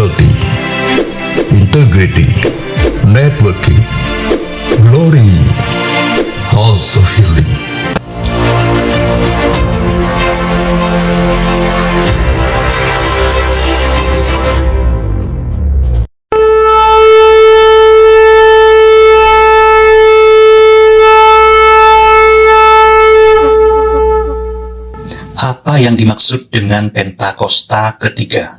loyalty, integrity, networking, glory, house of healing. Apa yang dimaksud dengan Pentakosta ketiga?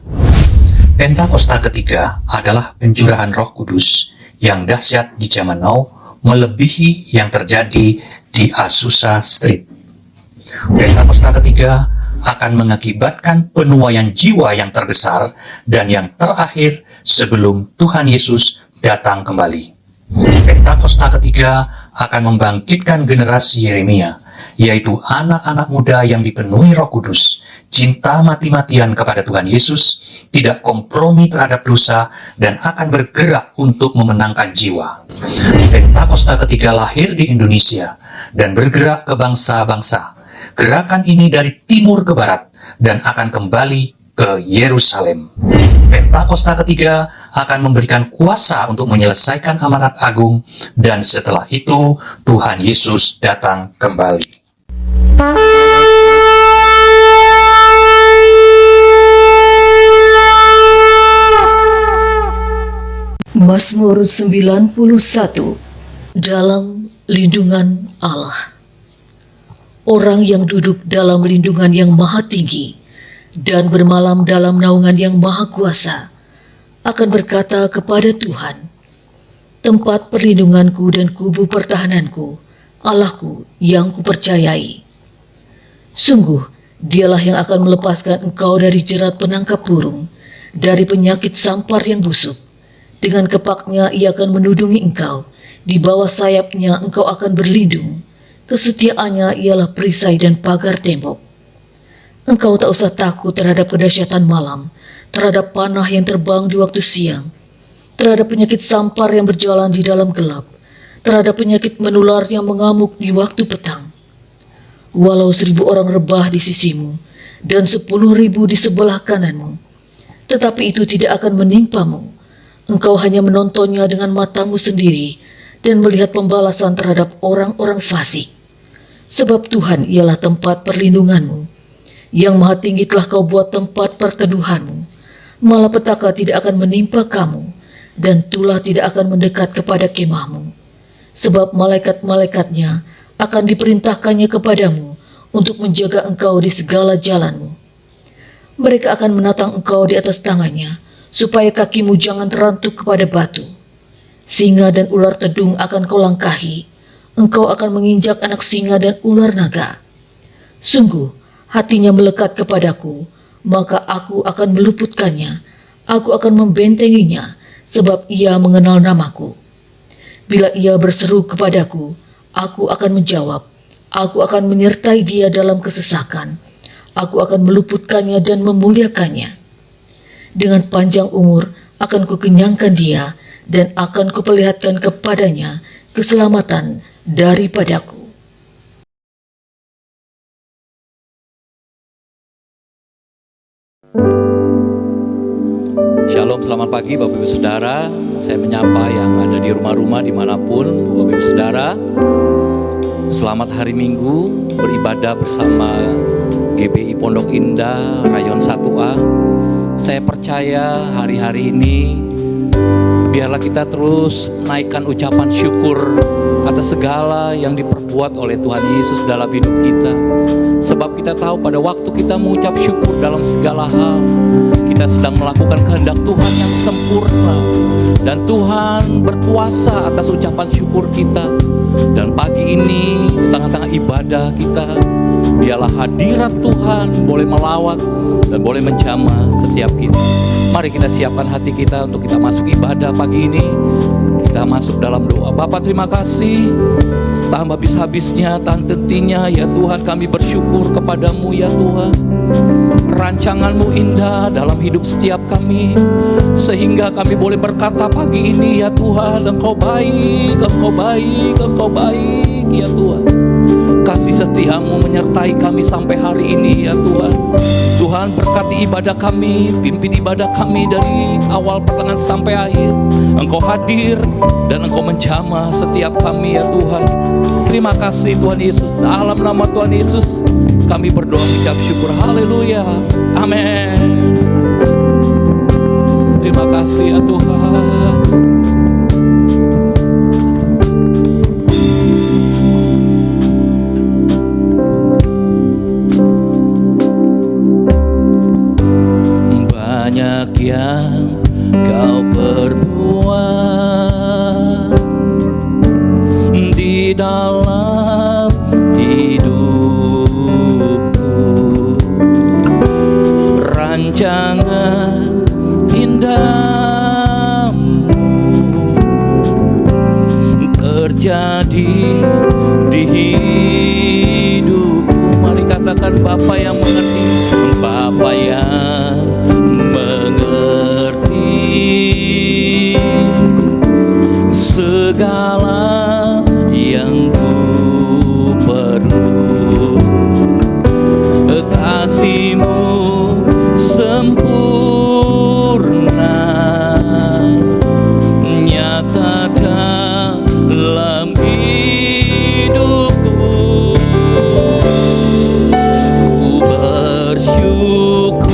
Pentakosta ketiga adalah pencurahan Roh Kudus yang dahsyat di zaman now, melebihi yang terjadi di Azusa Street. Pentakosta ketiga akan mengakibatkan penuaian jiwa yang terbesar dan yang terakhir sebelum Tuhan Yesus datang kembali. Pentakosta ketiga akan membangkitkan generasi Yeremia, yaitu anak-anak muda yang dipenuhi Roh Kudus, cinta mati-matian kepada Tuhan Yesus, tidak kompromi terhadap dosa, dan akan bergerak untuk memenangkan jiwa. Pentakosta ketiga lahir di Indonesia dan bergerak ke bangsa-bangsa. Gerakan ini dari timur ke barat dan akan kembali ke Yerusalem. Pentakosta ketiga akan memberikan kuasa untuk menyelesaikan amanat agung, dan setelah itu Tuhan Yesus datang kembali. Mazmur 91. Dalam lindungan Allah. Orang yang duduk dalam lindungan yang maha tinggi dan bermalam dalam naungan yang maha kuasa akan berkata kepada Tuhan, tempat perlindunganku dan kubu pertahananku, Allahku yang kupercayai. Sungguh, dialah yang akan melepaskan engkau dari jerat penangkap burung, dari penyakit sampar yang busuk. Dengan kepaknya ia akan menudungi engkau, di bawah sayapnya engkau akan berlindung. Kesetiaannya ialah perisai dan pagar tembok. Engkau tak usah takut terhadap kedahsyatan malam, terhadap panah yang terbang di waktu siang, terhadap penyakit sampar yang berjalan di dalam gelap, terhadap penyakit menular yang mengamuk di waktu petang. Walau 1.000 orang rebah di sisimu dan 10.000 di sebelah kananmu, tetapi itu tidak akan menimpamu. Engkau hanya menontonnya dengan matamu sendiri dan melihat pembalasan terhadap orang-orang fasik. Sebab Tuhan ialah tempat perlindunganmu. Yang maha tinggi telah kau buat tempat perteduhanmu. Malapetaka tidak akan menimpa kamu, dan tulah tidak akan mendekat kepada kemahmu. Sebab malaikat-malaikatnya akan diperintahkannya kepadamu untuk menjaga engkau di segala jalanmu. Mereka akan menatang engkau di atas tangannya, supaya kakimu jangan terantuk kepada batu. Singa dan ular tedung akan kau langkahi, engkau akan menginjak anak singa dan ular naga. Sungguh, hatinya melekat kepadaku, maka aku akan meluputkannya, aku akan membentenginya, sebab ia mengenal namaku. Bila ia berseru kepadaku, aku akan menjawab, aku akan menyertai dia dalam kesesakan, aku akan meluputkannya dan memuliakannya. Dengan panjang umur akan kukenyangkan dia, dan akan kuperlihatkan kepadanya keselamatan daripadaku. Shalom, selamat pagi Bapak Ibu Saudara. Saya menyapa yang ada di rumah-rumah dimanapun Bapak Ibu Saudara. Selamat hari Minggu beribadah bersama GBI Pondok Indah Rayon 1A. Saya percaya hari-hari ini biarlah kita terus naikkan ucapan syukur atas segala yang diperbuat oleh Tuhan Yesus dalam hidup kita. Sebab kita tahu pada waktu kita mengucap syukur dalam segala hal, kita sedang melakukan kehendak Tuhan yang sempurna. Dan Tuhan berkuasa atas ucapan syukur kita. Dan pagi ini, di tengah-tengah ibadah kita, biarlah hadirat Tuhan boleh melawat dan boleh menjamah setiap kita. Mari kita siapkan hati kita untuk kita masuk ibadah pagi ini. Kita masuk dalam doa. Bapa, terima kasih. Tak habis-habisnya, tak hentinya ya Tuhan, kami bersyukur kepadamu ya Tuhan. Rancanganmu indah dalam hidup setiap kami, sehingga kami boleh berkata pagi ini ya Tuhan, Engkau baik, Engkau baik, Engkau baik ya Tuhan. kasih setiamu menyertai kami sampai hari ini ya Tuhan. Tuhan berkati ibadah kami, pimpin ibadah kami dari awal pertengahan sampai akhir. Engkau hadir dan Engkau menjamah setiap kami ya Tuhan. Terima kasih Tuhan Yesus. Dalam nama Tuhan Yesus kami berdoa mengucap syukur. Haleluya. Amin. Terima kasih ya Tuhan. Banyak yang kau perbuat di dalam hidupku, rancangan indahmu terjadi di hidupku. Mari katakan Bapa yang mengerti, Bapa yang mengerti segala yang ku perlu. Kasih-Mu sempurna nyata dalam hidupku. Ku bersyukur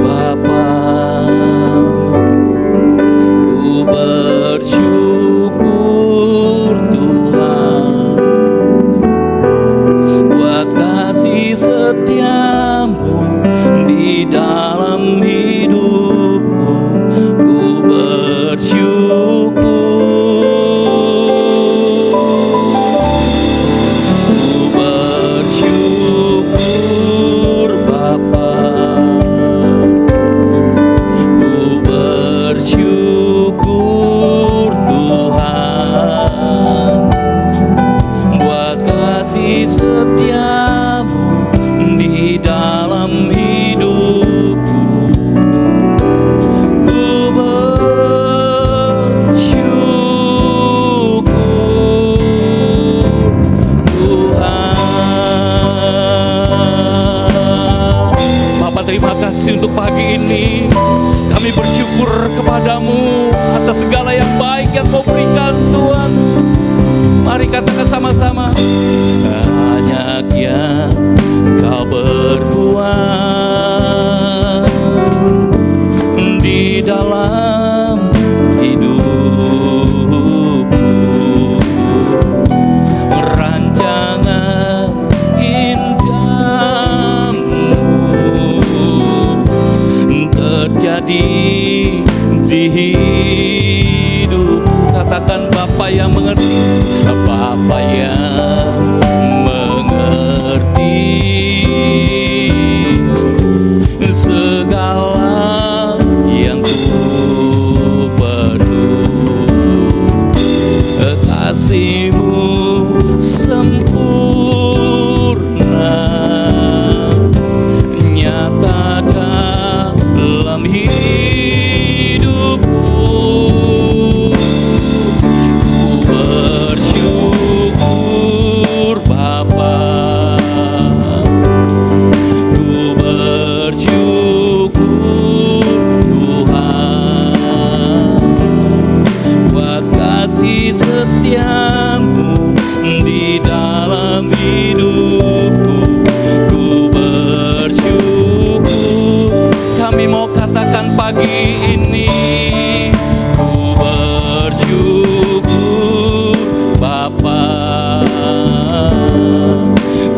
Bapa, ku bersyukur Tuhan buat kasih setiamu di dalam hidupku. Ku bersyukur Bapa, ku bersyukur Tuhan buat kasih setiamu di dalam hidupku. Ku bersyukur Tuhan. Bapak, terima kasih untuk pagi ini. Kami bersyukur kepadamu atas segala yang baik yang Kau berikan Tuhan. Mari katakan sama-sama. Banyak yang Kau berbuat di dalam hidupku, rancangan indahmu terjadi di hidup. Katakan Bapa yang mengerti, Bapa yang mengerti segala yang ku perlu. Kasih-Mu sempurna nyata dalam hidupku. Ku bersyukur Bapa, ku bersyukur Tuhan buat kasih setiamu di dalam hidupku. Ku bersyukur. Kami mau katakan pagi ini, ku bersyukur Bapa,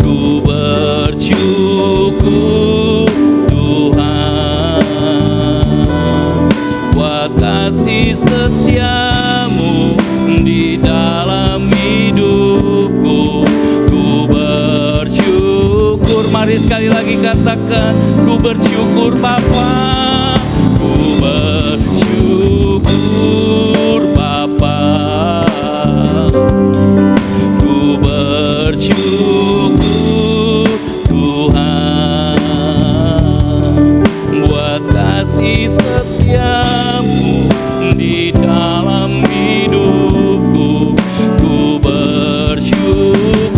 ku bersyukur Tuhan buat kasih setiamu di dalam hidupku. Ku bersyukur. Mari sekali lagi katakan, ku bersyukur Bapa, ku bersyukur Bapa, ku bersyukur Tuhan buat kasih setiamu di dalam hidupku. Ku bersyukur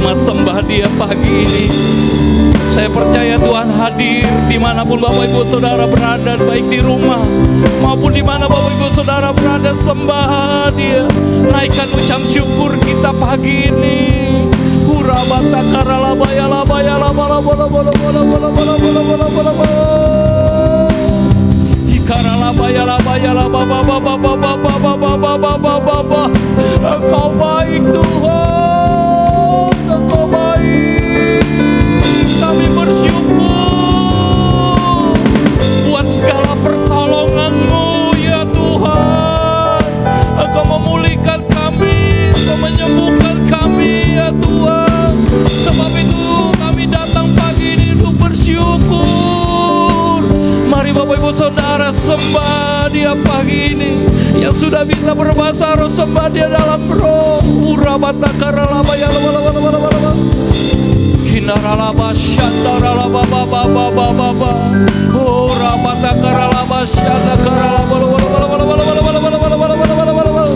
terima sembah Dia pagi ini. Saya percaya Tuhan hadir dimanapun Bapak Ibu Saudara berada, baik di rumah maupun di mana Bapak Ibu Saudara berada. Sembah Dia, naikkan ucap syukur kita pagi ini. Urabata karalabaya labaya labala bola bola bola bola bola bola bola bola bola. Ikaralabaya labaya lababa baba baba baba baba baba baba. Engkau baik Tuhan, Engkau baik. Kami bersyukur buat segala pertolongan-Mu ya Tuhan. Engkau memulihkan kami, Engkau menyembuhkan kami ya Tuhan. Sebab itu kami datang pagi ini untuk bersyukur. Mari Bapak Ibu Saudara sembah Dia pagi ini. Yang sudah bisa berbahasa roh, sembah Dia dalam roh. Urabata karalabaya labala Kinaralaba shandaralaba baba baba baba. Oh rabata karalaba shanda karalaba bala bala bala bala bala bala bala bala bala bala bala bala.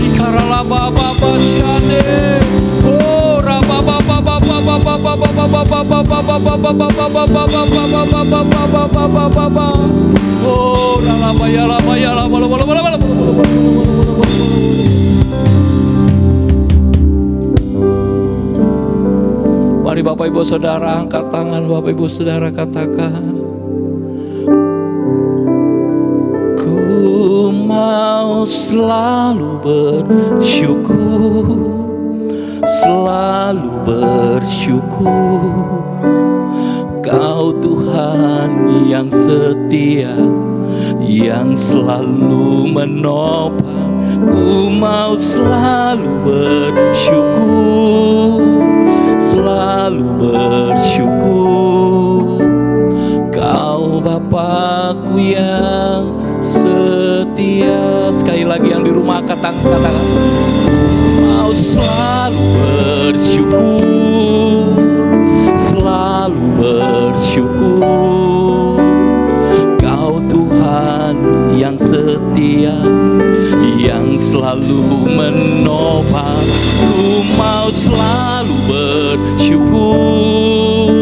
Ikaralaba baba shande. Oh rababa baba baba baba baba baba baba baba baba baba baba baba. Oh ralaba ya laba ya laba bala bala bala bala. Mari Bapak Ibu Saudara angkat tangan, Bapak Ibu Saudara katakan, ku mau selalu bersyukur, selalu bersyukur. Kau Tuhan yang setia, yang selalu menopang. Ku mau selalu bersyukur, selalu bersyukur. Kau Bapakku yang setia. Sekali lagi yang di rumah katakan, mau selalu bersyukur, selalu bersyukur. Kau Tuhan yang setia, yang selalu menopang. Ku mau selalu bersyukur,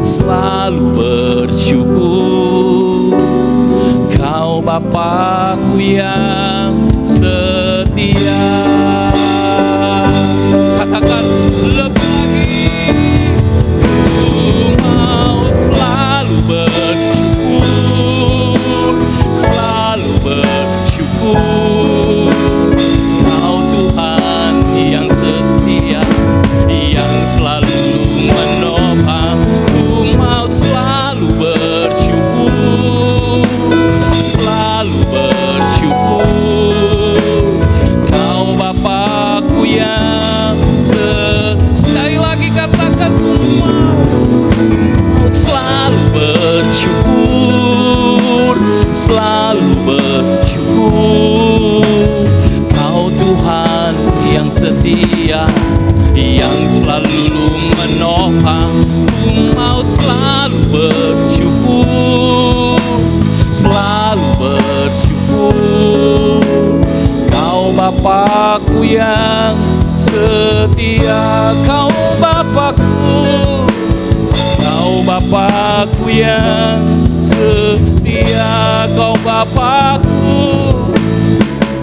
selalu bersyukur. Kau Bapakku yang setia. Katakan lebih lagi. Ku mau selalu bersyukur, selalu bersyukur. Kau Tuhan yang setia, yang selalu menopang. Ku mau selalu bersyukur, selalu bersyukur. Kau Bapakku yang sekali lagi katakan, ku mau selalu bersyukur, selalu bersyukur. Kau Tuhan yang setia, yang selalu menopang. Ku mau selalu bersyukur, selalu bersyukur. Kau Bapakku yang setia, kau Bapakku, kau Bapakku yang setia, kau Bapakku,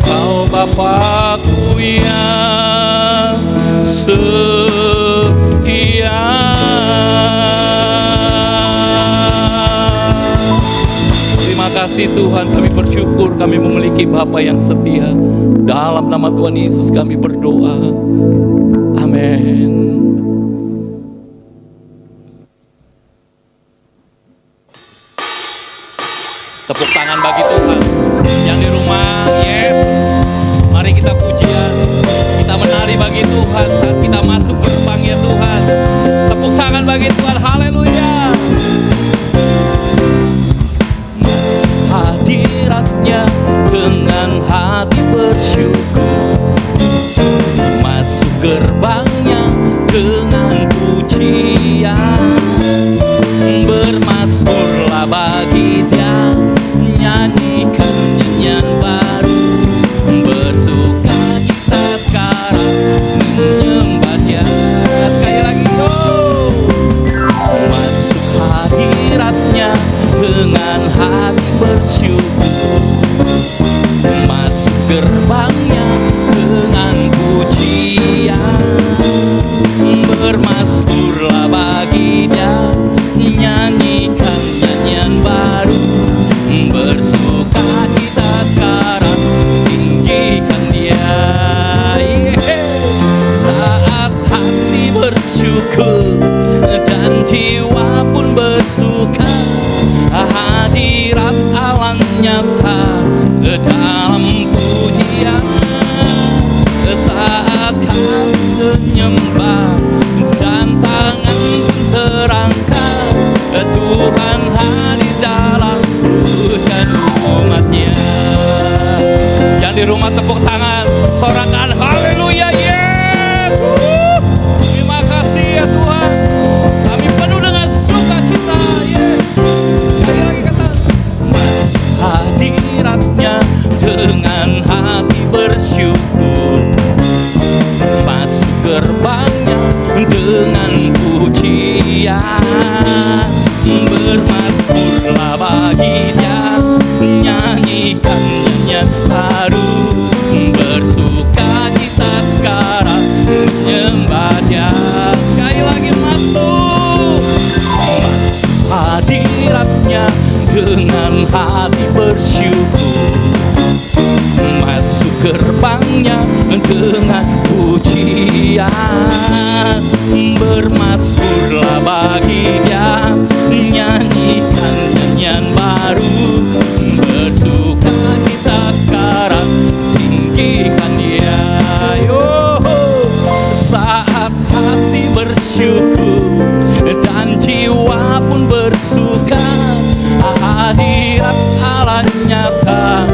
kau Bapakku yang setia. Terima kasih Tuhan, kami bersyukur kami memiliki Bapa yang setia. Dalam nama Tuhan Yesus kami berdoa. Amin. Tepuk tangan bagi Tuhan. Yang di rumah, yes. Mari kita pujian, kita menari bagi Tuhan saat kita masuk gerbangnya Tuhan. Tepuk tangan bagi Tuhan, haleluya. Hadiratnya dengan hati bersyukur, masuk gerbangnya dengan pujian. Bermazmurlah bagi Dia, nyanyikan hati menyembah dan tangan terangkat. Tuhan hadir dalam hujan umatnya. Yang di rumah tepuk tangan, sorakan haleluya, yes. Terima kasih ya Tuhan, kami penuh dengan sukacita, yes. Sekali lagi kata, masuk hadiratnya dengan hati bersyukur, masuk gerbangnya dengan pujian, bermazmurlah bagi Dia, nyanyikan nyanyian baru, bersuka cita sekarang menyembah Dia. Sekali lagi masuk hadiratnya dengan hati bersyukur, masuk gerbangnya dengan pujian, bermazmurlah bagi Dia, nyanyikan nyanyian baru, bersuka cita sekarang tinggikan Dia. Yo, saat hati bersyukur dan jiwa pun bersuka, hadirat Allah nyata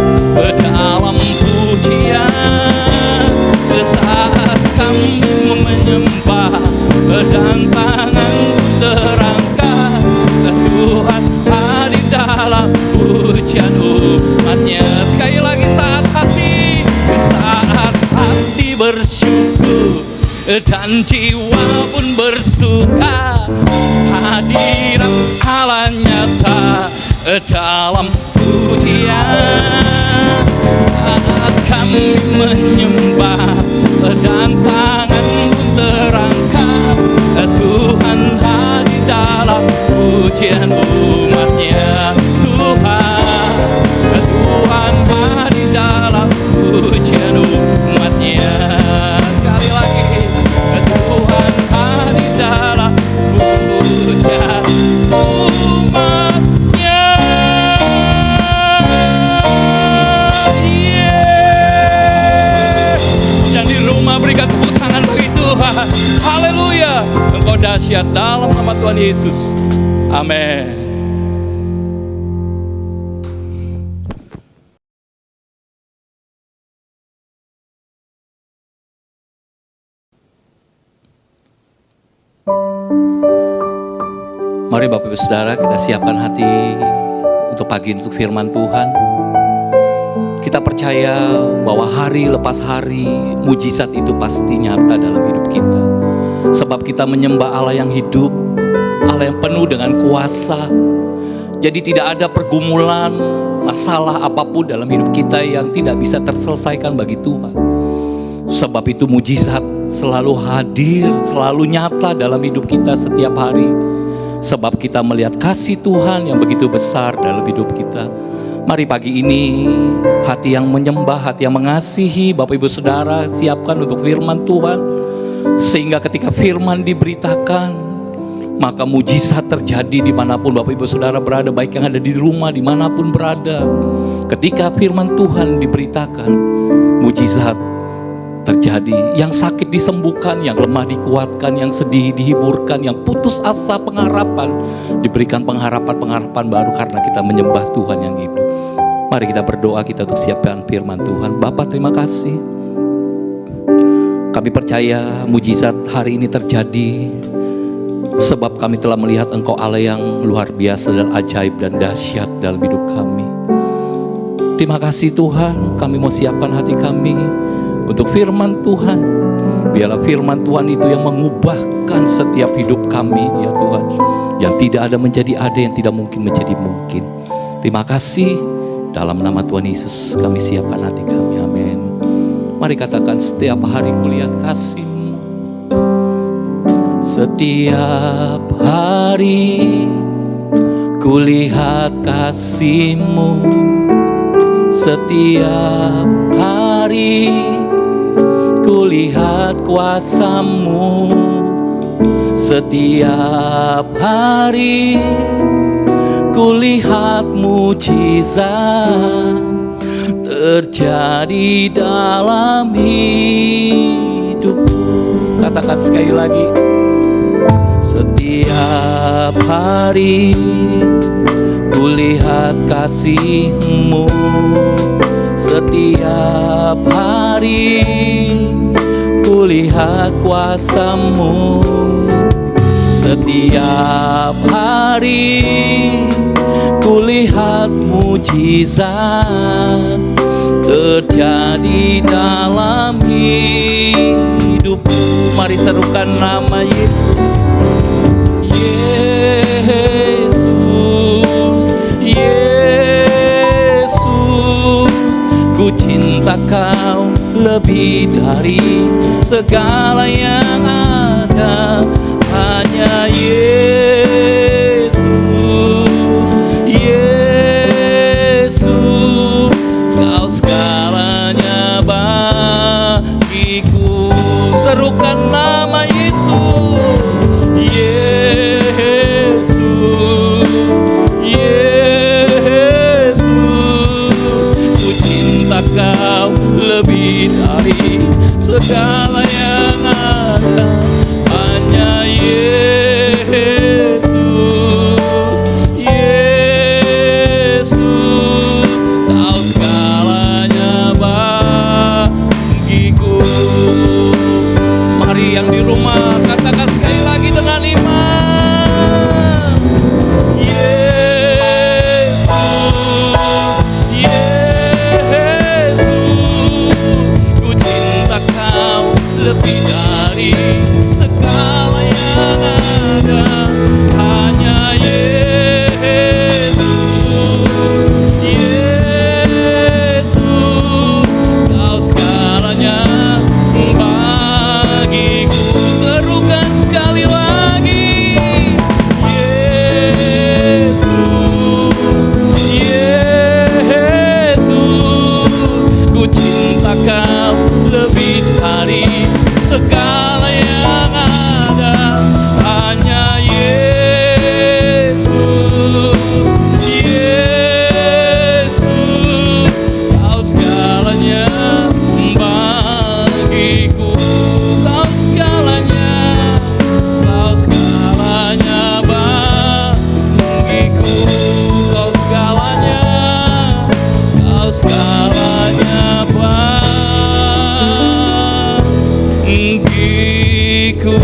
dalam pujian. Saat kami menyembah dan tangan terangkat, Tuhan hadir dalam pujian umatnya. Sekali lagi, saat hati bersyukur dan jiwa pun bersuka, hadirat Allah nyata dalam pujian. Saat kami menyembah dan tangan pun terangkat, Tuhan hadir dalam pujian umatnya. Tuhan hadir dalam pujian umatnya. Sekali lagi, Tuhan hadir dalam pujian umatnya. Dan di rumah berikan tepuk tangan bagi Tuhan. Haleluya, Engkau dahsyat dalam nama Tuhan Yesus. Amin. Mari Bapak Ibu Saudara, kita siapkan hati untuk pagi untuk firman Tuhan. Kita percaya bahwa hari lepas hari mujizat itu pasti nyata dalam hidup kita. Sebab kita menyembah Allah yang hidup, Allah yang penuh dengan kuasa. Jadi tidak ada pergumulan, masalah apapun dalam hidup kita yang tidak bisa terselesaikan bagi Tuhan. Sebab itu mujizat selalu hadir, selalu nyata dalam hidup kita setiap hari. Sebab kita melihat kasih Tuhan yang begitu besar dalam hidup kita. Mari pagi ini hati yang menyembah, hati yang mengasihi Bapak Ibu Saudara siapkan untuk firman Tuhan. Sehingga ketika firman diberitakan, maka mujizat terjadi dimanapun Bapak Ibu Saudara berada, baik yang ada di rumah, dimanapun berada. Ketika firman Tuhan diberitakan, mujizat terjadi. Yang sakit disembuhkan, yang lemah dikuatkan, yang sedih dihiburkan, yang putus asa pengharapan diberikan pengharapan baru karena kita menyembah Tuhan yang hidup. Mari kita berdoa, kita untuk siapkan firman Tuhan. Bapa, terima kasih. Kami percaya mujizat hari ini terjadi sebab kami telah melihat Engkau Allah yang luar biasa dan ajaib dan dahsyat dalam hidup kami. Terima kasih Tuhan, kami mau siapkan hati kami untuk firman Tuhan. Biarlah firman Tuhan itu yang mengubahkan setiap hidup kami ya Tuhan. Yang tidak ada menjadi ada, yang tidak mungkin menjadi mungkin. Terima kasih, dalam nama Tuhan Yesus kami siapkan hati kami, amin. Mari katakan, setiap hari kulihat kasih-Mu. Setiap hari kulihat kasih-Mu. Setiap hari kulihat kuasa-Mu. Setiap hari kulihat mujizat terjadi dalam hidupku. katakan sekali lagi. Setiap hari kulihat kasih-Mu, setiap hari kulihat kuasa-Mu, setiap hari kulihat mujizat terjadi dalam hidupku. Mari serukan nama Yesus. Yesus, Yesus, ku cinta Kau lebih dari segala yang ada. Hanya Yesus, Yesus, Kau segalanya bagiku. Serukan nama Yesus. Yesus, Yesus, ku cinta Kau lebih dari segala yang ada. Hanya Yesus, Yesus, Kau segalanya bagiku. Mari yang di rumah katakan sekali lagi dengan iman. Yesus, Yesus, ku cinta Kau lebih dari segala yang ada. Hanya Yesus, Yesus, Kau segalanya bagiku. Serukan sekali lagi. Yesus, Yesus, ku cinta Kau lebih dari segala yang ada. Hanya Yesus, Yesus, Kau segalanya bagiku. Kau segalanya, Kau segalanya bagiku. Kau segalanya, Kau segalanya bagiku.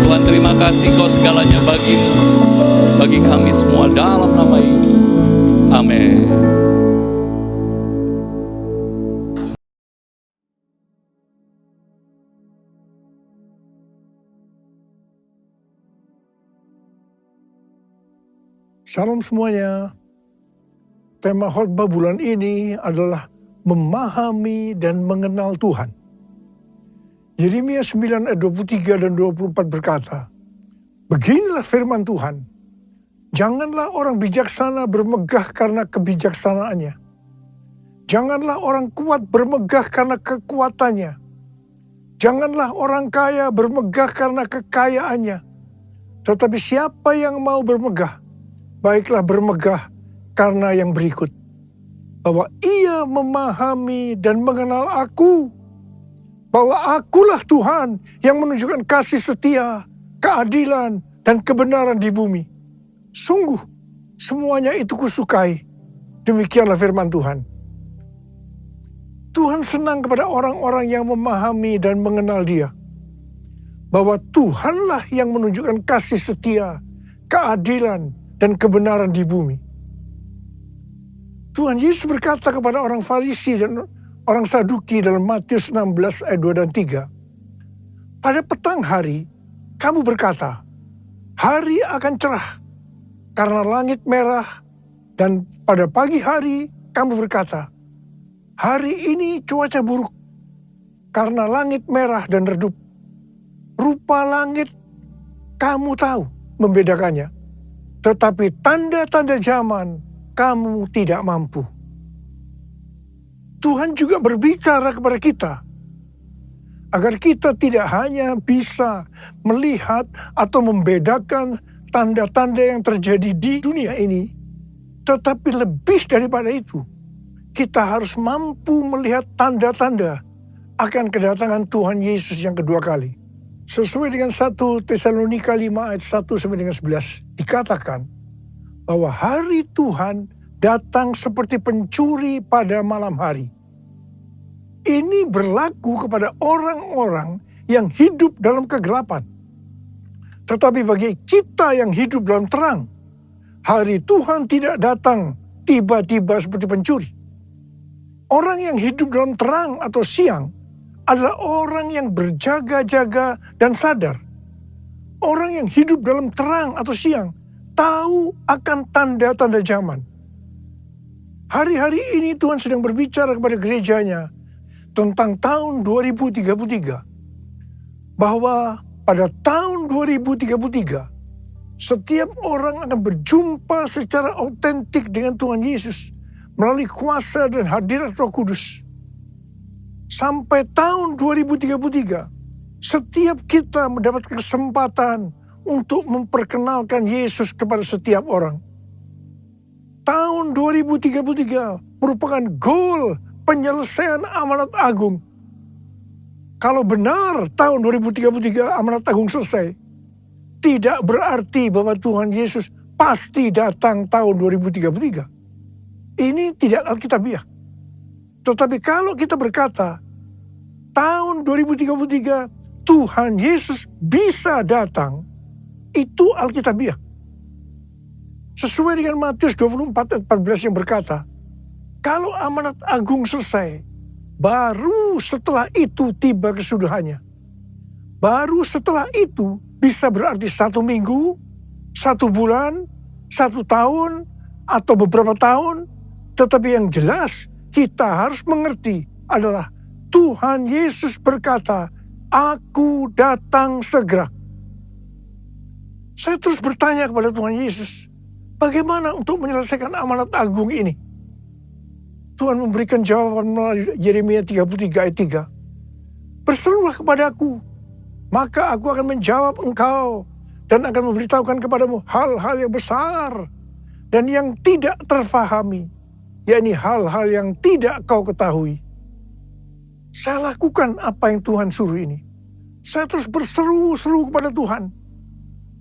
Tuhan, terima kasih Kau segalanya bagimu, bagi kami semua dalam nama Yesus. Amin. Salam semuanya. Tema khotbah bulan ini adalah memahami dan mengenal Tuhan. Yeremia 9 ayat 23 dan 24 berkata, beginilah firman Tuhan, janganlah orang bijaksana bermegah karena kebijaksanaannya. Janganlah orang kuat bermegah karena kekuatannya. Janganlah orang kaya bermegah karena kekayaannya. Tetapi siapa yang mau bermegah, baiklah bermegah karena yang berikut, bahwa ia memahami dan mengenal Aku, bahwa Akulah Tuhan yang menunjukkan kasih setia, keadilan, dan kebenaran di bumi. Sungguh, semuanya itu kusukai. Demikianlah firman Tuhan. Tuhan senang kepada orang-orang yang memahami dan mengenal Dia, bahwa Tuhanlah yang menunjukkan kasih setia, keadilan, dan kebenaran di bumi. Tuhan Yesus berkata kepada orang Farisi dan orang Saduki dalam Matius 16 ayat 2 dan 3. Pada petang hari, kamu berkata, hari akan cerah karena langit merah, dan pada pagi hari kamu berkata, hari ini cuaca buruk karena langit merah dan redup. Rupa langit kamu tahu membedakannya, tetapi tanda-tanda zaman kamu tidak mampu. Tuhan juga berbicara kepada kita, agar kita tidak hanya bisa melihat atau membedakan tanda-tanda yang terjadi di dunia ini, tetapi lebih daripada itu, kita harus mampu melihat tanda-tanda akan kedatangan Tuhan Yesus yang kedua kali. Sesuai dengan 1 Tesalonika 5 ayat 1 sampai dengan 11 dikatakan bahwa hari Tuhan datang seperti pencuri pada malam hari. Ini berlaku kepada orang-orang yang hidup dalam kegelapan. Tetapi bagi kita yang hidup dalam terang, hari Tuhan tidak datang tiba-tiba seperti pencuri. Orang yang hidup dalam terang atau siang adalah orang yang berjaga-jaga dan sadar. Orang yang hidup dalam terang atau siang tahu akan tanda-tanda zaman. Hari-hari ini Tuhan sedang berbicara kepada gerejanya tentang tahun 2033. Bahwa pada tahun 2033, setiap orang akan berjumpa secara autentik dengan Tuhan Yesus melalui kuasa dan hadirat Roh Kudus. Sampai tahun 2033, setiap kita mendapat kesempatan untuk memperkenalkan Yesus kepada setiap orang. Tahun 2033 merupakan goal penyelesaian amanat agung. Kalau benar tahun 2033 amanat agung selesai, tidak berarti bahwa Tuhan Yesus pasti datang tahun 2033. Ini tidak alkitabiah. Tetapi kalau kita berkata, tahun 2033 Tuhan Yesus bisa datang, itu alkitabiah. Sesuai dengan Matius 24 ayat 14 yang berkata, kalau amanat agung selesai, baru setelah itu tiba kesudahannya. Baru setelah itu bisa berarti 1 minggu, 1 bulan, 1 tahun, atau beberapa tahun. Tetapi yang jelas kita harus mengerti adalah Tuhan Yesus berkata, "Aku datang segera." Saya terus bertanya kepada Tuhan Yesus, bagaimana untuk menyelesaikan amanat agung ini? Tuhan memberikan jawaban melalui Yeremia 33 ayat 3. Berserulah kepadaku, maka aku akan menjawab engkau dan akan memberitahukan kepadamu hal-hal yang besar dan yang tidak terfahami, yakni hal-hal yang tidak kau ketahui. Saya lakukan apa yang Tuhan suruh ini. Saya terus berseru-seru kepada Tuhan.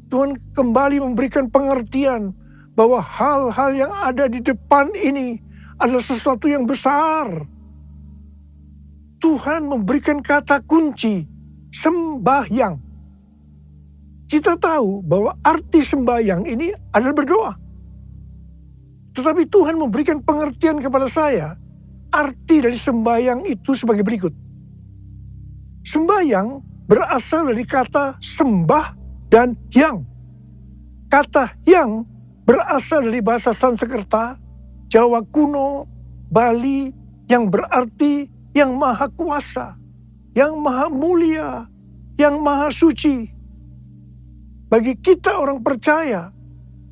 Tuhan kembali memberikan pengertian bahwa hal-hal yang ada di depan ini adalah sesuatu yang besar. Tuhan memberikan kata kunci, sembahyang. Kita tahu bahwa arti sembahyang ini adalah berdoa. Tetapi Tuhan memberikan pengertian kepada saya, arti dari sembahyang itu sebagai berikut. Sembahyang berasal dari kata sembah dan hyang. Kata hyang berasal dari bahasa Sanskerta, Jawa kuno, Bali, yang berarti yang maha kuasa, yang maha mulia, yang maha suci. Bagi kita orang percaya,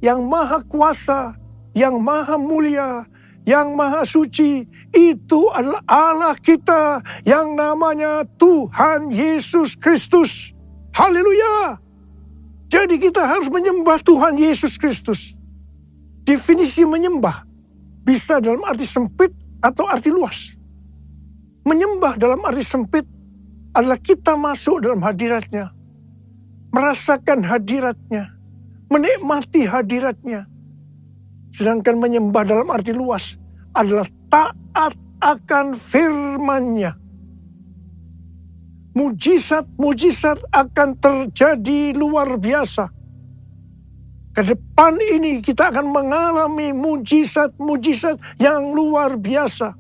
yang maha kuasa, yang maha mulia, yang maha suci, itu adalah Allah kita yang namanya Tuhan Yesus Kristus. Haleluya! Jadi kita harus menyembah Tuhan Yesus Kristus. Definisi menyembah bisa dalam arti sempit atau arti luas. Menyembah dalam arti sempit adalah kita masuk dalam hadiratnya, merasakan hadiratnya, menikmati hadiratnya. Sedangkan menyembah dalam arti luas adalah taat akan firman-Nya. Mujizat-mujizat akan terjadi luar biasa. Ke depan ini kita akan mengalami mujizat-mujizat yang luar biasa.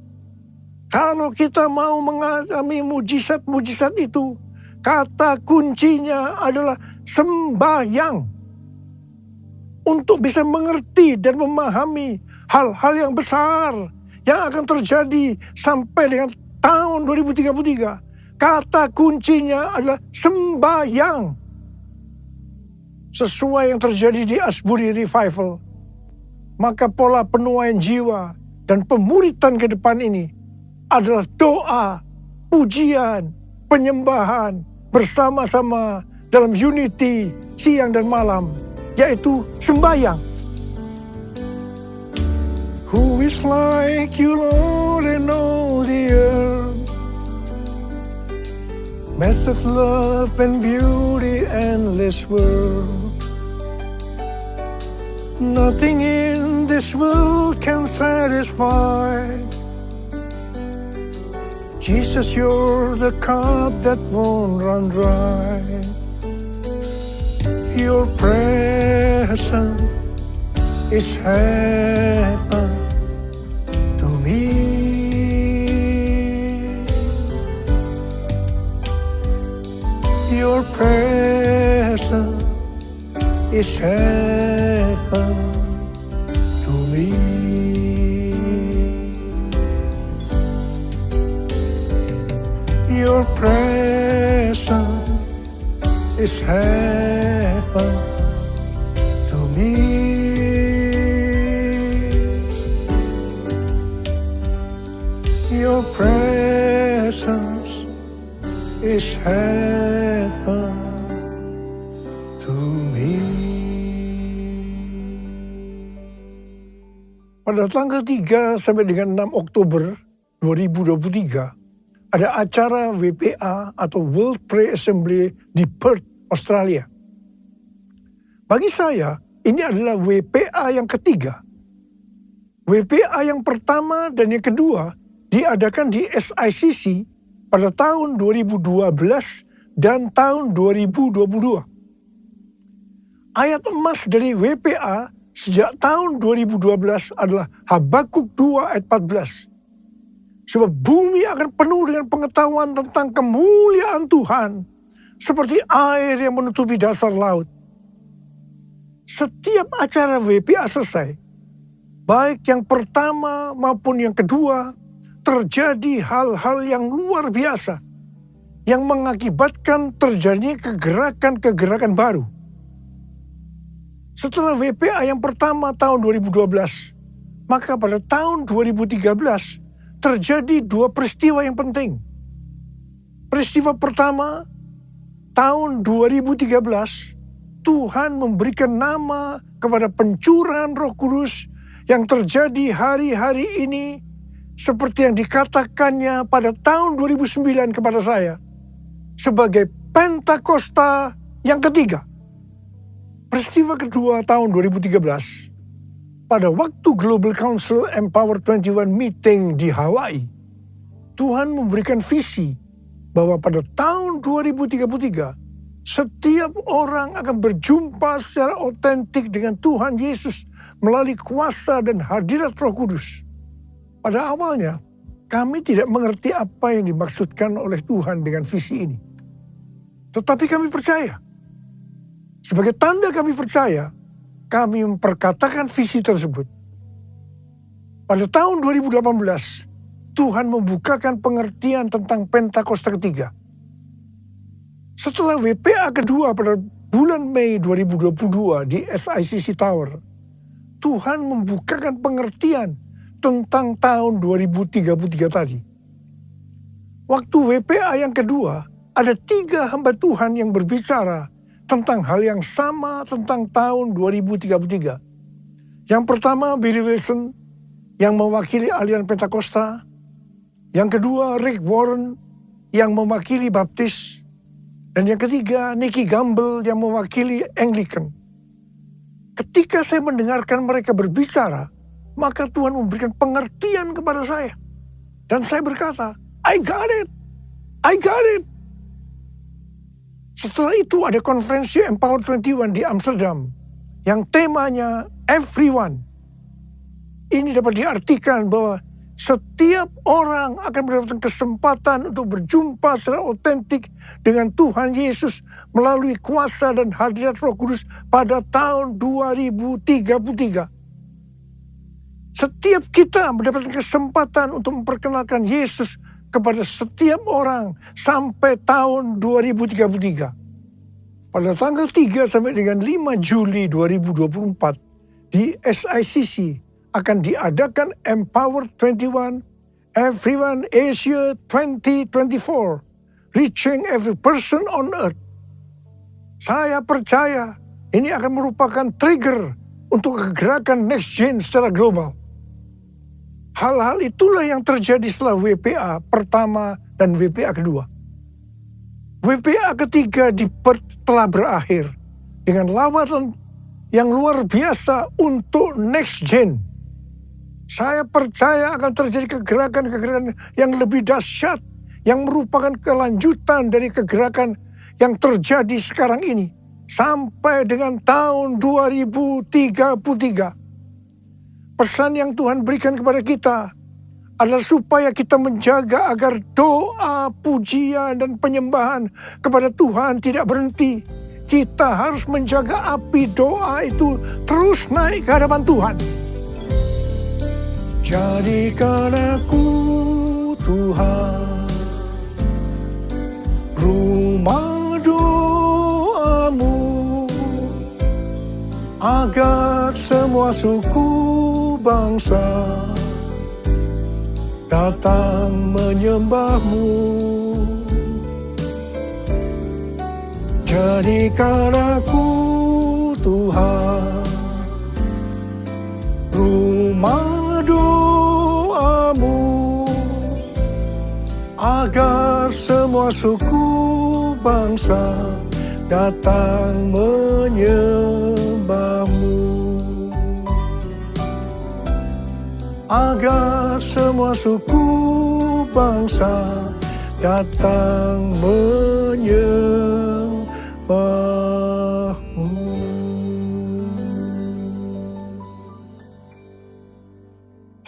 Kalau kita mau mengalami mujizat-mujizat itu, kata kuncinya adalah sembahyang. Untuk bisa mengerti dan memahami hal-hal yang besar yang akan terjadi sampai dengan tahun 2033. Kata kuncinya adalah sembahyang. Sesuai yang terjadi di Asbury Revival, maka pola penuaian jiwa dan pemuritan ke depan ini adalah doa, pujian, penyembahan bersama-sama dalam unity siang dan malam, yaitu sembahyang. Who is like you, Lord, in all the earth? Massive love and beauty, endless world. Nothing in this world can satisfy. Jesus, you're the cup that won't run dry. Your presence is heaven to me. Your presence is heaven to me. Your presence is heaven to me. Your presence is heaven to me. Pada tanggal 3 sampai dengan 6 Oktober 2023, ada acara WPA atau World Prayer Assembly di Perth, Australia. Bagi saya, ini adalah WPA yang ketiga. WPA yang pertama dan yang kedua diadakan di SICC pada tahun 2012 dan tahun 2022. Ayat emas dari WPA sejak tahun 2012 adalah Habakuk 2 ayat 14. Sebab bumi akan penuh dengan pengetahuan tentang kemuliaan Tuhan, seperti air yang menutupi dasar laut. Setiap acara WPA selesai, baik yang pertama maupun yang kedua, terjadi hal-hal yang luar biasa, yang mengakibatkan terjadinya kegerakan-kegerakan baru. Setelah WPA yang pertama tahun 2012, maka pada tahun 2013, terjadi dua peristiwa yang penting. Peristiwa pertama, tahun 2013, Tuhan memberikan nama kepada pencurahan Roh Kudus yang terjadi hari-hari ini seperti yang dikatakannya pada tahun 2009 kepada saya sebagai Pentakosta yang ketiga. Peristiwa kedua tahun 2013, pada waktu Global Council Empower 21 meeting di Hawaii, Tuhan memberikan visi bahwa pada tahun 2033, setiap orang akan berjumpa secara otentik dengan Tuhan Yesus melalui kuasa dan hadirat Roh Kudus. Pada awalnya, kami tidak mengerti apa yang dimaksudkan oleh Tuhan dengan visi ini. Tetapi kami percaya. Sebagai tanda kami percaya, kami memperkatakan visi tersebut. Pada tahun 2018, Tuhan membukakan pengertian tentang Pentakosta ketiga. Setelah WPA kedua pada bulan Mei 2022 di SICC Tower, Tuhan membukakan pengertian tentang tahun 2033 tadi. Waktu WPA yang kedua, ada 3 hamba Tuhan yang berbicara tentang hal yang sama tentang tahun 2033. Yang pertama, Billy Wilson yang mewakili aliran Pentakosta. Yang kedua, Rick Warren yang mewakili Baptis. Dan yang ketiga, Nicky Gamble yang mewakili Anglican. Ketika saya mendengarkan mereka berbicara, maka Tuhan memberikan pengertian kepada saya. Dan saya berkata, I got it! I got it! Setelah itu ada konferensi Empower 21 di Amsterdam yang temanya Everyone. Ini dapat diartikan bahwa setiap orang akan mendapatkan kesempatan untuk berjumpa secara otentik dengan Tuhan Yesus melalui kuasa dan hadirat Roh Kudus pada tahun 2033. Setiap kita mendapatkan kesempatan untuk memperkenalkan Yesus kepada setiap orang sampai tahun 2033. Pada tanggal 3 sampai dengan 5 Juli 2024 di SICC akan diadakan Empower 21 Everyone Asia 2024, Reaching Every Person on Earth. Saya percaya ini akan merupakan trigger untuk kegerakan next gen secara global. Hal-hal itulah yang terjadi setelah WPA pertama dan WPA kedua. WPA ketiga telah berakhir dengan lawatan yang luar biasa untuk next gen. Saya percaya akan terjadi kegerakan-kegerakan yang lebih dahsyat, yang merupakan kelanjutan dari kegerakan yang terjadi sekarang ini sampai dengan tahun 2033. Pesan yang Tuhan berikan kepada kita adalah supaya kita menjaga agar doa, pujian, dan penyembahan kepada Tuhan tidak berhenti. Kita harus menjaga api doa itu terus naik ke hadapan Tuhan. Jadikan aku, Tuhan, rumah doamu, agar semua suku bangsa datang menyembahmu. Jadikan aku, Tuhan, rumah doamu, agar semua suku bangsa datang menyembahmu. Agar semua suku bangsa datang menyembahmu.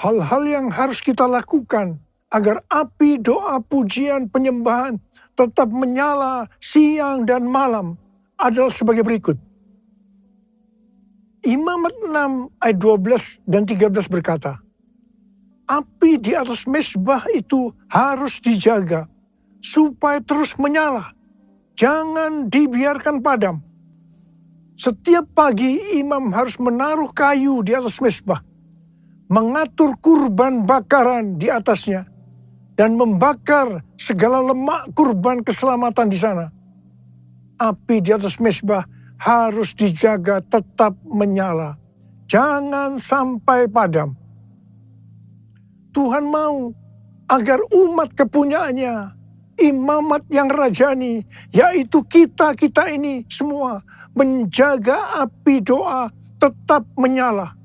Hal-hal yang harus kita lakukan agar api doa, pujian, penyembahan tetap menyala siang dan malam adalah sebagai berikut. Imamat 6 ayat 12 dan 13 berkata, api di atas mezbah itu harus dijaga supaya terus menyala. Jangan dibiarkan padam. Setiap pagi imam harus menaruh kayu di atas mezbah, mengatur kurban bakaran di atasnya, dan membakar segala lemak kurban keselamatan di sana. Api di atas mezbah harus dijaga tetap menyala. Jangan sampai padam. Tuhan mau agar umat kepunyaannya, imamat yang rajani, yaitu kita ini semua, menjaga api doa tetap menyala.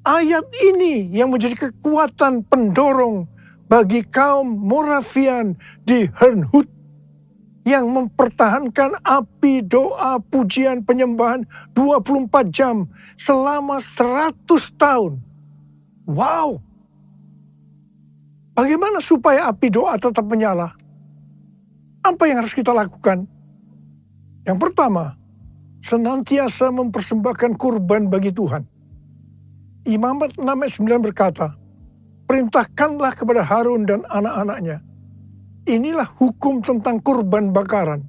Ayat ini yang menjadi kekuatan pendorong bagi kaum Moravian di Herrnhut yang mempertahankan api doa, pujian, penyembahan 24 jam selama 100 tahun. Wow! Bagaimana supaya api doa tetap menyala? Apa yang harus kita lakukan? Yang pertama, senantiasa mempersembahkan kurban bagi Tuhan. Imamat 6 ayat 9 berkata, perintahkanlah kepada Harun dan anak-anaknya. Inilah hukum tentang kurban bakaran.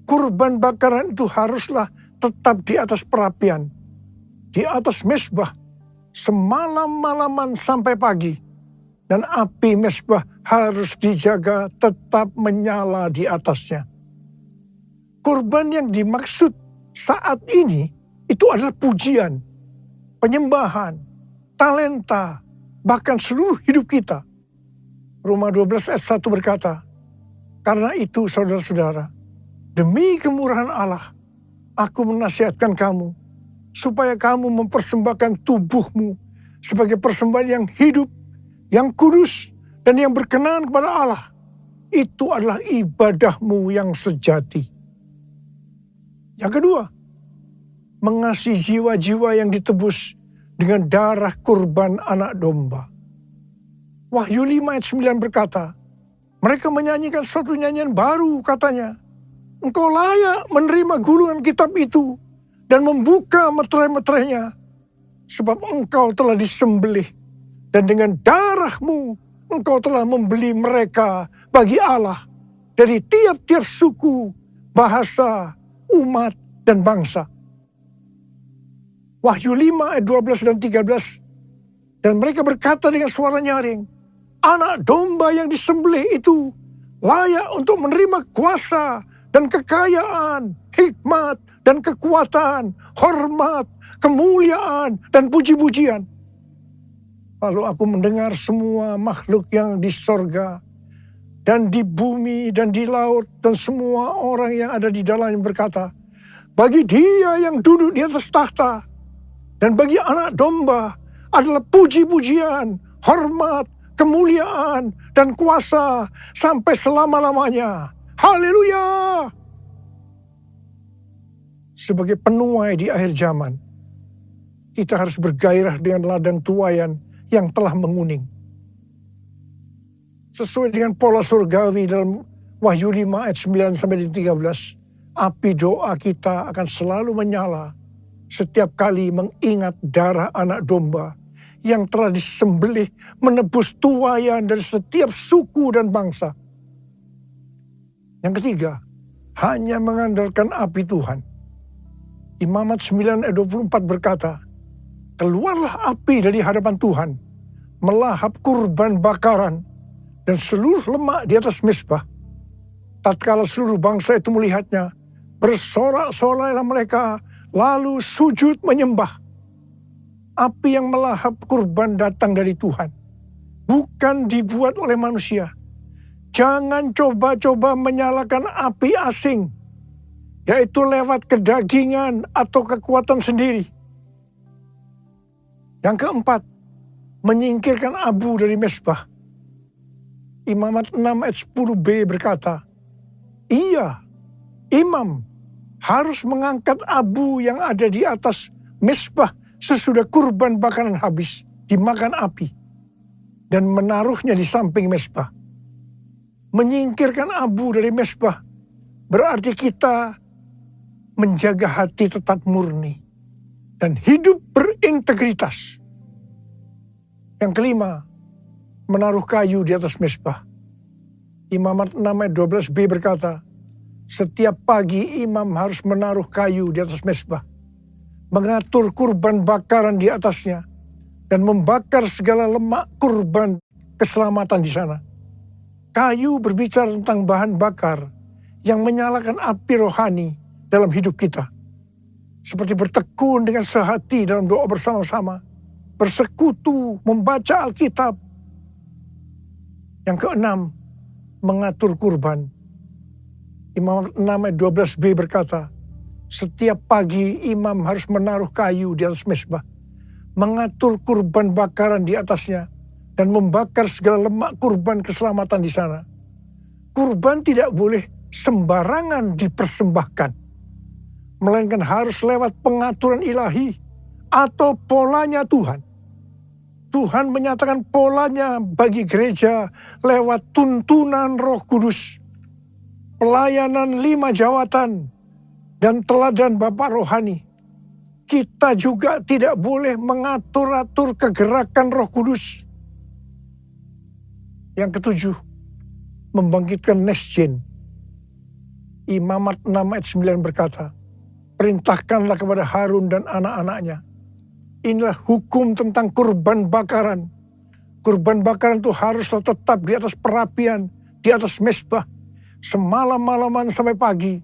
Kurban bakaran itu haruslah tetap di atas perapian, di atas mezbah, semalam-malaman sampai pagi. Dan api mezbah harus dijaga tetap menyala di atasnya. Kurban yang dimaksud saat ini itu adalah pujian, penyembahan, talenta, bahkan seluruh hidup kita. Roma 12 ayat 1 berkata, karena itu saudara-saudara, demi kemurahan Allah, aku menasihatkan kamu, supaya kamu mempersembahkan tubuhmu sebagai persembahan yang hidup, yang kudus, dan yang berkenan kepada Allah. Itu adalah ibadahmu yang sejati. Yang kedua, mengasihi jiwa-jiwa yang ditebus dengan darah kurban anak domba. Wahyu 5 ayat 9 berkata, mereka menyanyikan suatu nyanyian baru, katanya, engkau layak menerima gulungan kitab itu dan membuka meterai-meterainya, sebab engkau telah disembelih, dan dengan darahmu engkau telah membeli mereka bagi Allah dari tiap-tiap suku, bahasa, umat, dan bangsa. Wahyu 5 ayat 12 dan 13. Dan mereka berkata dengan suara nyaring, anak domba yang disembelih itu layak untuk menerima kuasa dan kekayaan, hikmat dan kekuatan, hormat, kemuliaan, dan puji-pujian. Lalu aku mendengar semua makhluk yang di sorga dan di bumi dan di laut dan semua orang yang ada di dalamnya berkata, bagi Dia yang duduk di atas takhta dan bagi Anak Domba adalah puji-pujian, hormat, kemuliaan, dan kuasa sampai selama-lamanya. Haleluya! Sebagai penuai di akhir zaman, kita harus bergairah dengan ladang tuaian yang telah menguning. Sesuai dengan pola surgawi dalam Wahyu 5 ayat 9 sampai 13, api doa kita akan selalu menyala setiap kali mengingat darah Anak Domba yang telah disembelih menebus tuaian dari setiap suku dan bangsa. Yang ketiga, hanya mengandalkan api Tuhan. Imamat 9 ayat 24 berkata, keluarlah api dari hadapan Tuhan, melahap kurban bakaran dan seluruh lemak di atas mezbah. Tatkala seluruh bangsa itu melihatnya, bersorak-sorailah mereka, lalu sujud menyembah. Api yang melahap kurban datang dari Tuhan, bukan dibuat oleh manusia. Jangan coba-coba menyalakan api asing, yaitu lewat kedagingan atau kekuatan sendiri. Yang keempat, menyingkirkan abu dari mezbah. Imamat 6 ayat 10b berkata, iya, imam harus mengangkat abu yang ada di atas mezbah sesudah kurban bakaran habis dimakan api dan menaruhnya di samping mezbah. Menyingkirkan abu dari mezbah berarti kita menjaga hati tetap murni dan hidup berintegritas. Yang kelima, menaruh kayu di atas mezbah. Imamat 6 ayat 12b berkata, setiap pagi imam harus menaruh kayu di atas mezbah, mengatur kurban bakaran di atasnya, dan membakar segala lemak kurban keselamatan di sana. Kayu berbicara tentang bahan bakar yang menyalakan api rohani dalam hidup kita. Seperti bertekun dengan sehati dalam doa bersama-sama, bersekutu, membaca Alkitab. Yang keenam, mengatur kurban. Imam 6 ayat 12b berkata, setiap pagi imam harus menaruh kayu di atas mezbah, mengatur kurban bakaran di atasnya, dan membakar segala lemak kurban keselamatan di sana. Kurban tidak boleh sembarangan dipersembahkan, melainkan harus lewat pengaturan ilahi atau polanya Tuhan. Tuhan menyatakan polanya bagi gereja lewat tuntunan Roh Kudus, pelayanan 5 jawatan, dan teladan Bapa rohani. Kita juga tidak boleh mengatur-atur kegerakan Roh Kudus. Yang ketujuh, membangkitkan next gen. Imamat 6 ayat 9 berkata, perintahkanlah kepada Harun dan anak-anaknya. Inilah hukum tentang kurban bakaran. Kurban bakaran itu haruslah tetap di atas perapian, di atas mezbah, semalam-malaman sampai pagi.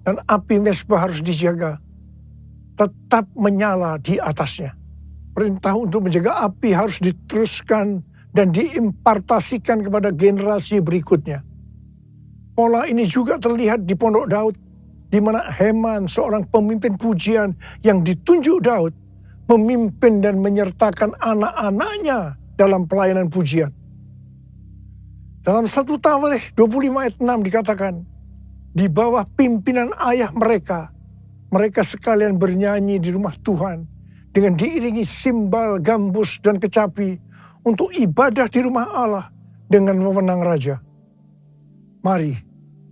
Dan api mezbah harus dijaga, tetap menyala di atasnya. Perintah untuk menjaga api harus diteruskan dan diimpartasikan kepada generasi berikutnya. Pola ini juga terlihat di Pondok Daud, di mana Heman, seorang pemimpin pujian yang ditunjuk Daud, memimpin dan menyertakan anak-anaknya dalam pelayanan pujian. Dalam 1 Tawarikh 25 ayat 6 dikatakan, di bawah pimpinan ayah mereka, mereka sekalian bernyanyi di rumah Tuhan dengan diiringi simbal, gambus, dan kecapi untuk ibadah di rumah Allah dengan wewenang raja. Mari,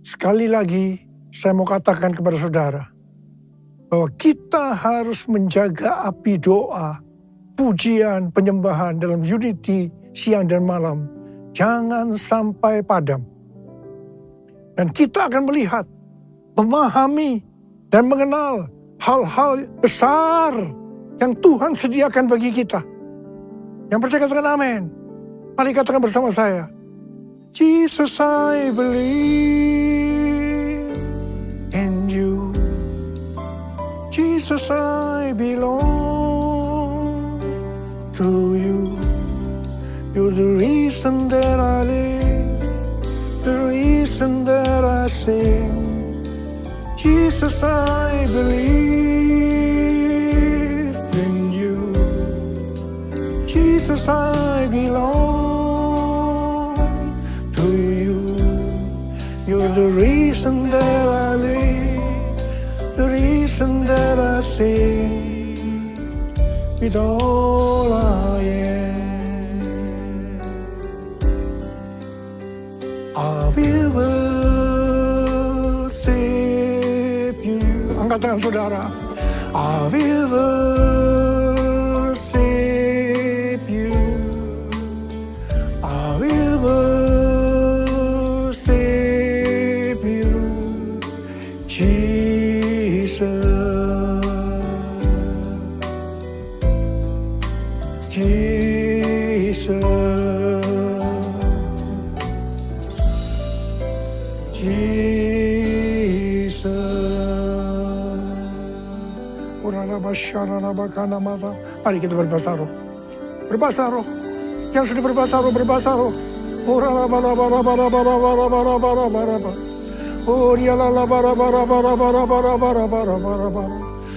sekali lagi saya mau katakan kepada saudara, bahwa kita harus menjaga api doa, pujian, penyembahan dalam unity siang dan malam. Jangan sampai padam. Dan kita akan melihat, memahami, dan mengenal hal-hal besar yang Tuhan sediakan bagi kita. Yang percaya katakan amin. Mari katakan bersama saya. Jesus, I believe in you. Jesus, I belong to you. You're the reason that I live, the reason that I sing. Jesus, I believe in you. Jesus, I belong to you. You're the reason that I live, the reason that I sing with all I am. I will worship you. Angkat tangan saudara. I will worship you. I will worship you, Jesus. Jesus. Jesus. Mari kita berbahasa roh. Berbahasa roh. Yang sudah berbahasa roh, berbahasa roh. Oh dia la la bara bara bara bara bara bara bara bara bara.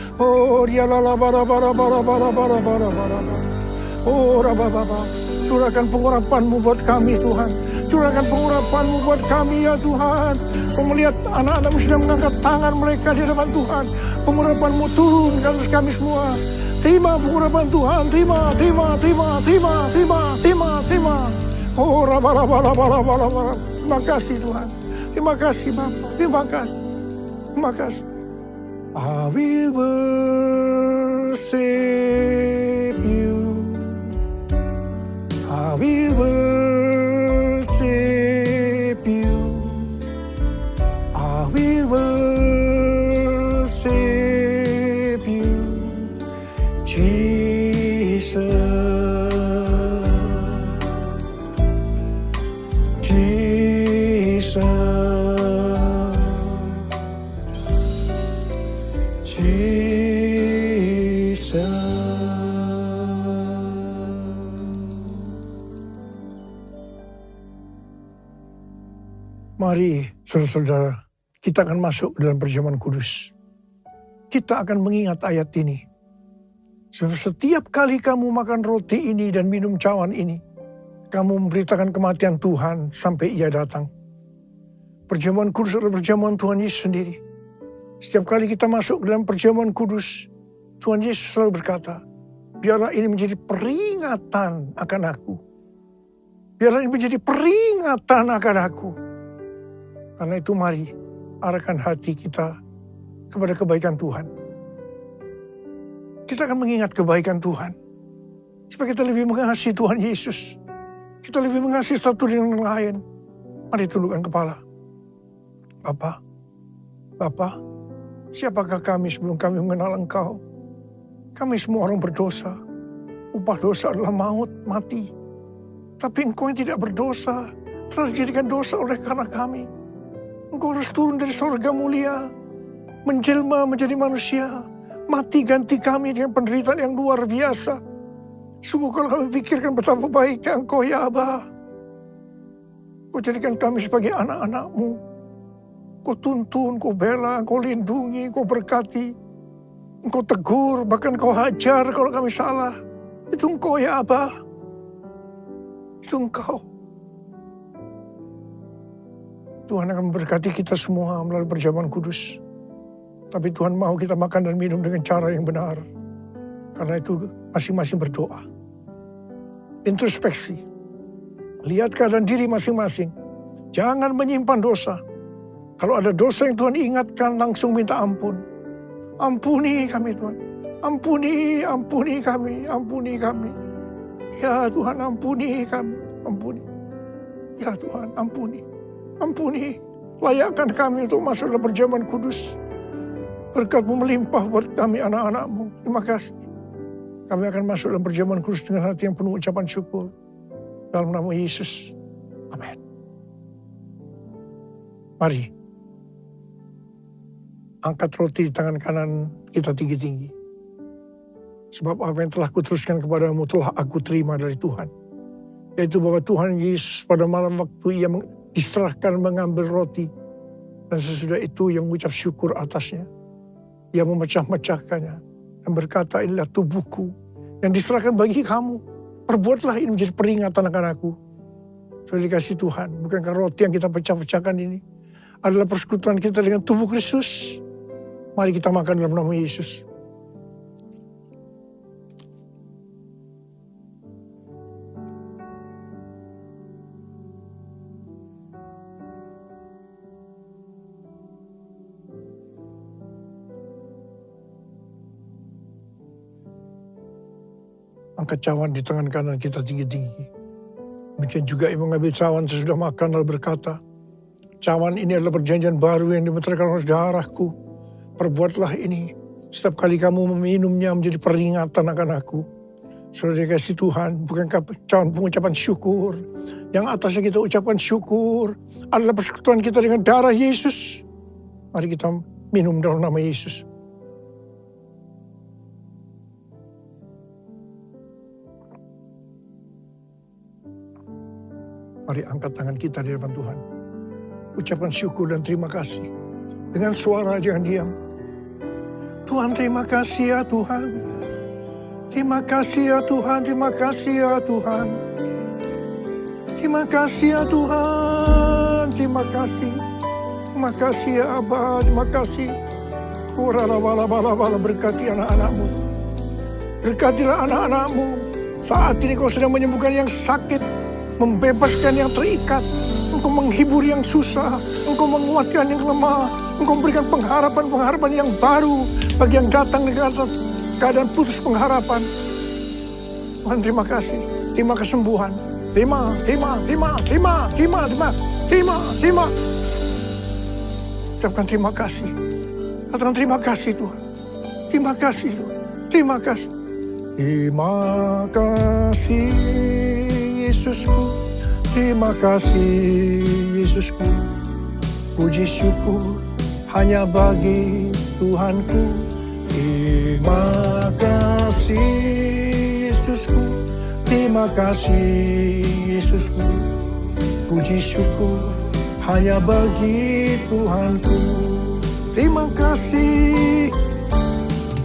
Oh dia la la bara bara bara bara bara bara bara. Oh Rababa, curahkan pengurapan-Mu buat kami Tuhan. Curahkan pengurapan-Mu buat kami ya Tuhan. Kau melihat anak-anak-Mu sedang mengangkat tangan mereka di hadapan Tuhan. Pengurapan-Mu turun ke atas kami semua. Terima pengurapan Tuhan, terima, terima, terima, terima, terima, terima, terima. Oh Rababa. Terima kasih Tuhan. Terima kasih Bapa. Terima kasih. Terima kasih. I will worship you. I will worship you. I will worship you, Jesus. Jesus. Mari saudara-saudara, kita akan masuk dalam perjamuan kudus. Kita akan mengingat ayat ini. Sebab setiap kali kamu makan roti ini dan minum cawan ini, kamu memberitakan kematian Tuhan sampai Ia datang. Perjamuan kudus adalah perjamuan Tuhan Yesus sendiri. Setiap kali kita masuk dalam perjamuan kudus, Tuhan Yesus selalu berkata, biarlah ini menjadi peringatan akan aku. Biarlah ini menjadi peringatan akan aku. Karena itu mari arahkan hati kita kepada kebaikan Tuhan. Kita akan mengingat kebaikan Tuhan. Supaya kita lebih mengasihi Tuhan Yesus. Kita lebih mengasihi satu dengan yang lain. Mari tundukkan kepala. Bapa, siapakah kami sebelum kami mengenal Engkau? Kami semua orang berdosa. Upah dosa adalah maut, mati. Tapi Engkau yang tidak berdosa telah dijadikan dosa oleh karena kami. Engkau harus turun dari surga mulia, menjelma menjadi manusia, mati ganti kami dengan penderitaan yang luar biasa. Sungguh kalau kami pikirkan betapa baiknya Engkau ya Aba. Kau jadikan kami sebagai anak-anak-Mu. Kau tuntun, Kau bela, Kau lindungi, Kau berkati. Engkau tegur, bahkan Kau hajar kalau kami salah. Itu Engkau ya Aba. Itu Engkau. Tuhan akan memberkati kita semua melalui perjamuan kudus. Tapi Tuhan mau kita makan dan minum dengan cara yang benar. Karena itu masing-masing berdoa. Introspeksi. Lihat keadaan diri masing-masing. Jangan menyimpan dosa. Kalau ada dosa yang Tuhan ingatkan, langsung minta ampun. Ampuni kami Tuhan. Ampuni kami. Ampuni kami. Ya Tuhan, ampuni kami. Ampuni. Ya Tuhan, ampuni. Ampuni, layakkan kami untuk masuk dalam perjamuan kudus. Berkat-Mu melimpah buat kami anak-anak-Mu. Terima kasih. Kami akan masuk dalam perjamuan kudus dengan hati yang penuh ucapan syukur. Dalam nama Yesus. Amin. Mari. Angkat roti di tangan kanan kita tinggi-tinggi. Sebab apa yang telah kuteruskan kepadamu telah aku terima dari Tuhan. Yaitu bahwa Tuhan Yesus pada malam waktu Ia diserahkan mengambil roti. Dan sesudah itu yang mengucap syukur atasnya. Ia memecah-mecahkannya dan berkata, inilah tubuhku yang diserahkan bagi kamu. Perbuatlah ini menjadi peringatan akan aku. Sudah dikasih Tuhan, bukankah roti yang kita pecah-pecahkan ini adalah persekutuan kita dengan tubuh Kristus? Mari kita makan dalam nama Yesus. Angkat cawan di tangan kanan kita tinggi-tinggi. Demikian juga ia mengambil cawan sesudah makan lalu berkata, cawan ini adalah perjanjian baru yang dimeteraikan oleh darahku. Perbuatlah ini setiap kali kamu meminumnya menjadi peringatan akan aku. Sudah dikasih Tuhan, bukankah cawan pengucapan syukur? Yang atasnya kita ucapkan syukur adalah persekutuan kita dengan darah Yesus. Mari kita minum dalam nama Yesus. Mari angkat tangan kita di depan Tuhan. Ucapkan syukur dan terima kasih. Dengan suara jangan diam. Tuhan terima kasih ya Tuhan. Terima kasih ya Tuhan, terima kasih ya Tuhan. Terima kasih ya Tuhan, terima kasih. Terima kasih ya Abba, terima kasih. Bala berkati anak-anakmu. Berkatilah anak-anakmu. Saat ini kau sedang menyembuhkan yang sakit. Membebaskan yang terikat, engkau menghibur yang susah, engkau menguatkan yang lemah, engkau memberikan pengharapan-pengharapan yang baru bagi yang datang di atas keadaan putus pengharapan. Tuhan terima kasih, terima kesembuhan, terima. Ucapkan terima kasih, katakan terima kasih Tuhan, terima kasih Tuhan, terima kasih. Terima kasih Yesusku, terima kasih Yesusku. Puji syukur hanya bagi Tuhanku. Terima kasih Yesusku, terima kasih Yesusku. Puji syukur hanya bagi Tuhanku. Terima kasih.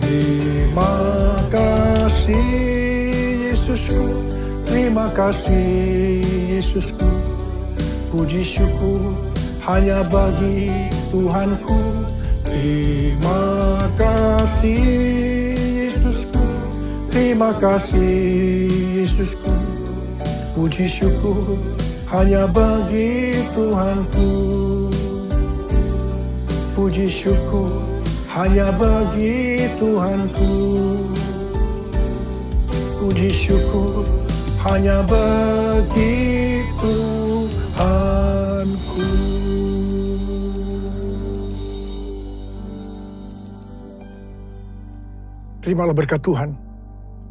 Terima kasih Yesusku, terima kasih Yesusku. Puji syukur hanya bagi Tuhanku. Terima kasih Yesusku, terima kasih Yesusku. Puji syukur hanya bagi Tuhanku. Puji syukur hanya bagi Tuhanku. Puji syukur hanya bagi Tuhanku. Terimalah berkat Tuhan.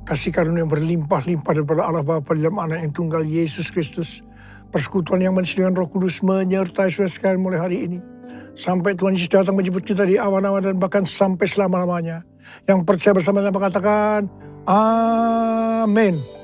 Kasih karunia yang berlimpah-limpah daripada Allah Bapa dalam Anak yang tunggal Yesus Kristus. Persekutuan yang manis dengan Roh Kudus menyertai saudara sekalian mulai hari ini. Sampai Tuhan Yesus datang menjemput kita di awan-awan dan bahkan sampai selama-lamanya. Yang percaya bersama-sama katakan, Amin.